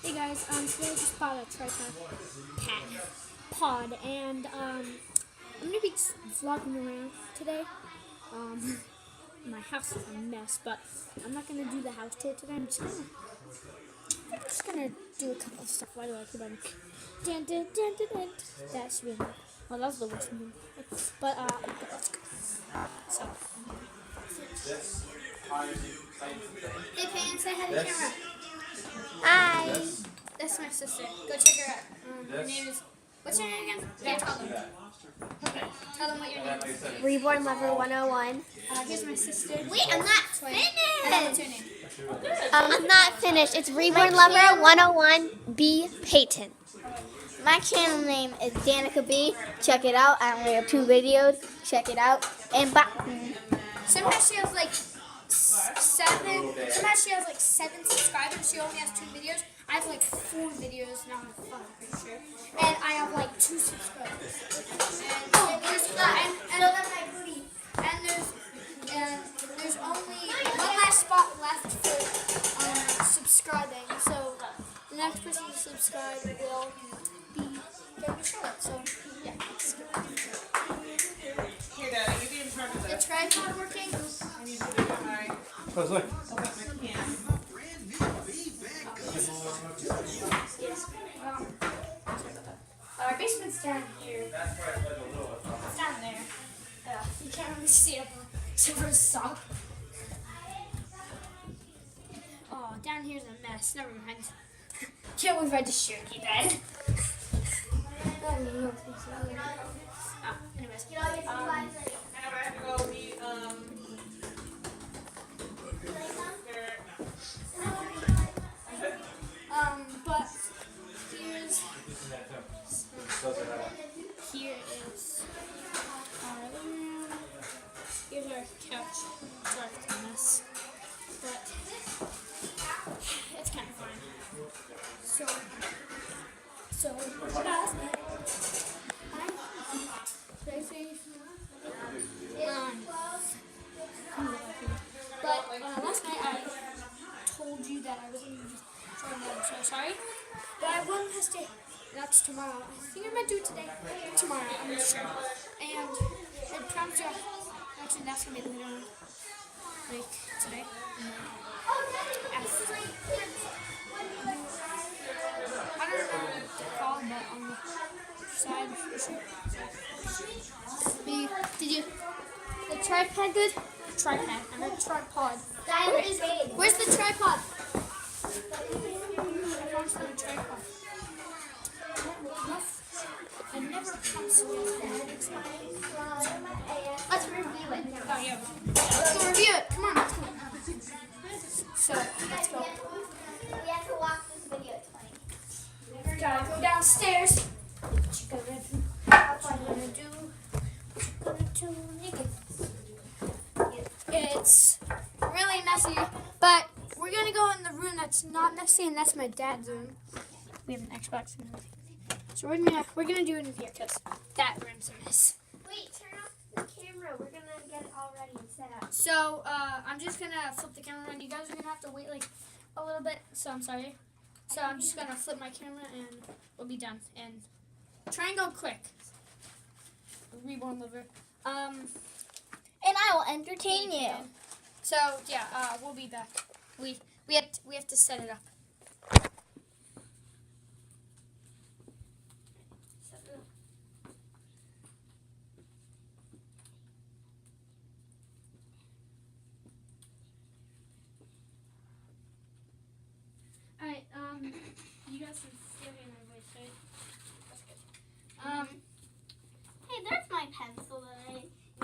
Hey guys, today I just bought a tripod and I'm gonna be vlogging around today. My house is a mess, but I'm not gonna do the house tour today. I'm just gonna do a couple of stuff. Why do I keep on dun, dun, dun, dun, dun. That's really well, that was the worst one. But let's go. So hey Pan, say hi to the camera. Hi. That's my sister. Go check her out. Her name is, what's your name again? Yeah, tell them. Tell them what your name is. Reborn Lover 101. Here's my sister. Wait, I'm not finished. What's your name? I'm not finished. It's Reborn Lover 101 B Payton. My channel name is Danica B. Check it out. I only have 2 videos. Check it out. And Sometimes she has like 7. Sometimes she has like 7 subscribers. She only has 2 videos. I have like 4 videos now. I'm pretty sure. And I have like 2 subscribers. And there's only one last spot left for subscribing. So the next person to subscribe will be getting a shout out. So yeah. The tripod working? Our basement's down here. It's down there. You can't really see it except for the sock. Oh, down here's a mess. Never mind. Can't believe I just shared you that. Anyways. But here is our living room. Here's our couch. Sorry for the mess, but it's kind of fine. So last night, last night I told you that I was going to be showing that. I'm so sorry, but I will have to. That's tomorrow. I think I might do it today. Tomorrow, I'm not sure. And I promise you, actually that's going to be later on. Like today. At 3. I don't know what to call, but on the side for sure. Did you? The tripod good? Tripod. I meant tripod. Where's the tripod? Where's the tripod? I never promised you. let's review it. Oh, yeah. Let's go review it. Come on, let's go. So, let's go. We have to watch this video at 20. Gotta go downstairs. What you gonna do, nigga? It's really messy, but we're gonna go in the room that's not messy, and that's my dad's room. We have an Xbox and everything. So we're gonna do it in here because that room's a mess. Wait, turn off the camera. We're going to get it all ready and set up. So I'm just gonna flip the camera around. You guys are gonna have to wait like a little bit. So I'm sorry. So I'm just gonna flip my camera and we'll be done. And try and go quick. Reborn Lover. And I will entertain you. So yeah, we'll be back. We have to set it up. Alright, you guys can still hear my voice, right? That's good. Hey, there's my pencil that I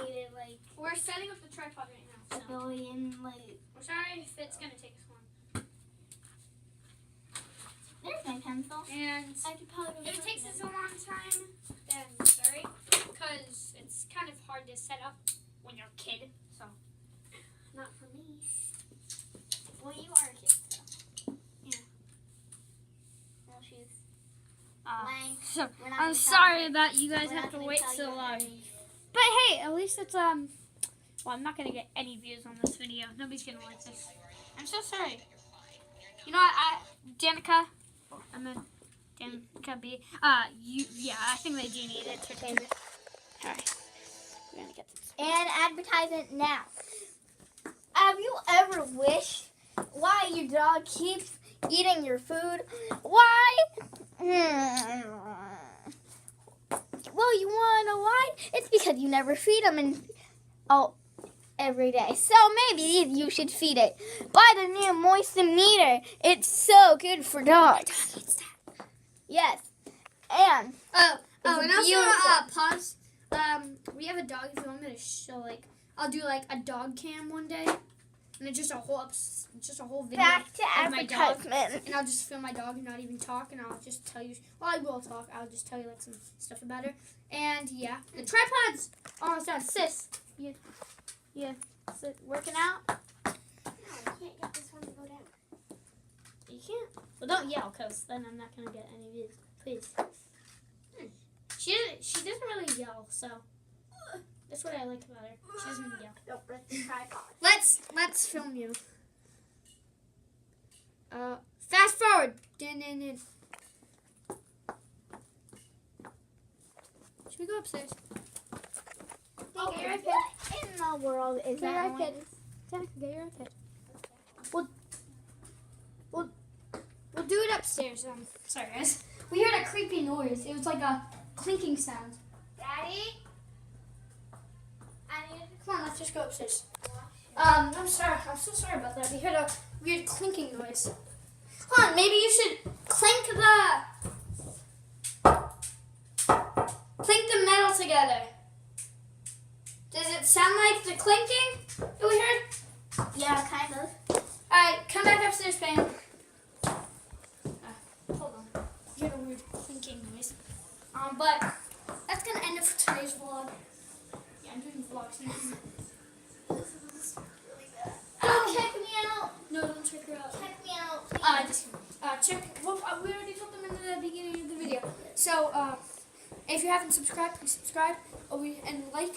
needed like We're setting up the tripod right now, a so billion, like, we're sorry if it's gonna take us long. there's my pencil. And I could probably if it takes us a long time, then sorry, because it's kind of hard to set up when you're a kid, so not for me. Well, you are a kid, so. Yeah. Well, she's So We're not I'm gonna sorry tell that you guys We're have not to gonna wait tell so you long. everything. But hey, at least it's well, I'm not gonna get any views on this video. Nobody's gonna like this. I'm so sorry. You know what, Danica, I'm a Danica B. Yeah, I think they do need it to change it. Alright. We're gonna get this. And advertisement now. Have you ever wished why your dog keeps eating your food? Why? Well, you want to know why? It's because you never feed them every day. So maybe you should feed it. Buy the new Moisten Meter. It's so good for dogs. Yes. And and also beautiful. pause. We have a dog. If you want me to show, I'll do a dog cam one day, and it's just a whole video Back to of my dog. advertisement. And I'll just film my dog and not even talk, and I'll just tell you. Well, I will talk. I'll just tell you some stuff about her. And yeah, the tripod's almost done. Sis, yeah, sis, working out. No, I can't get this one to go down. You can't. Well, don't yell, cause then I'm not gonna get any views. Please. She doesn't really yell, so that's what I like about her. She doesn't yell. Don't break the tripod. Let's film you. Fast forward. Din. Should we go upstairs? Get your iPad. What in the world is that noise? Danica, get your iPad. We'll do it upstairs. Sorry guys. We heard a creepy noise. It was like a clinking sound. Daddy? I need to Come on, let's just go upstairs. I'm sorry. I'm so sorry about that. We heard a weird clinking noise. Hold on, maybe you should clink the metal together. Does it sound like the clinking that we heard? Yeah, kind of. Alright, come back upstairs, Pam. Hold on. You heard a weird clinking noise. But that's gonna end it for today's vlog. Yeah, I'm doing vlogs now. This is really bad. Oh, check me out. No, don't check her out. Check me out, please. Just check. Well, we already told them in the beginning of the video. So, if you haven't subscribed, please subscribe. And like.